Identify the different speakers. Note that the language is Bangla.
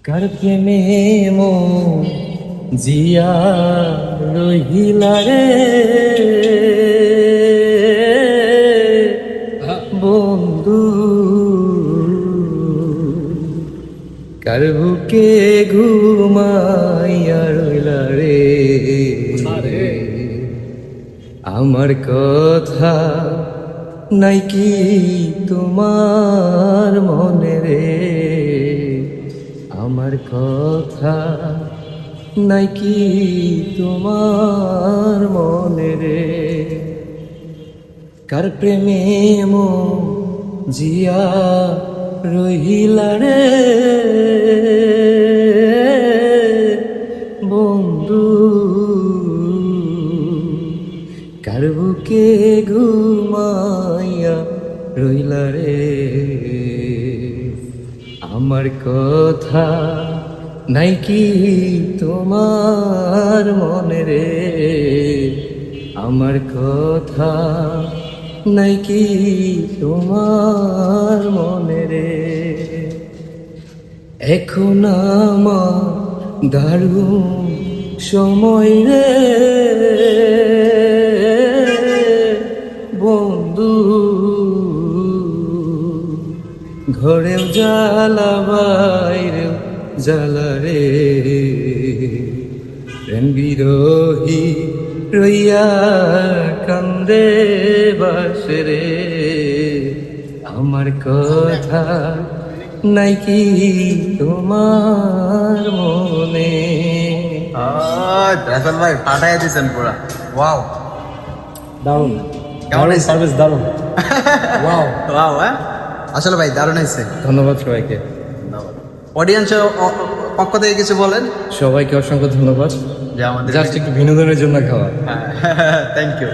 Speaker 1: কার প্রেমে মন জিয়া রহিলা রে বন্ধু, কার বুকে ঘুমাইয়া রইলা রে আমার কথা নাই কি তোমার মনে রে, আমার কথা নাই কি তোমার মনে রে। কার প্রেমে মন জিয়া রহিলা রে বন্ধু, কার বুকে ঘুমাইয়া রইলা রে আমার কথা নাই কি তোমার মনে রে, আমার কথা নাই কি তোমার মনে রে। এখন আমার দারুণ সময় রে বন্ধু, ঘরেও জ্বালা বাইরেও জ্বালা রে, প্রেম বিরোহী রইয়া কান্দে বাসে রে আমার কথা নাই কি তোমার মনে।
Speaker 2: রাসেল ভাই ফাটাই দিয়েছেন পুরা। ওয়াও,
Speaker 1: দারুণ
Speaker 2: কেমন হয়েছে?
Speaker 1: সার্ভিস, দারুণ ওয়াও
Speaker 2: ওয়াও, হ্যাঁ আসলে ভাই দারুণ হয়েছে।
Speaker 1: ধন্যবাদ সবাইকে,
Speaker 2: অডিয়েন্সের পক্ষ থেকে কিছু বলেন।
Speaker 1: সবাইকে অসংখ্য ধন্যবাদ,
Speaker 2: যে আমাদের
Speaker 1: জাস্ট একটু বিনোদনের জন্য খাওয়া।
Speaker 2: Thank you.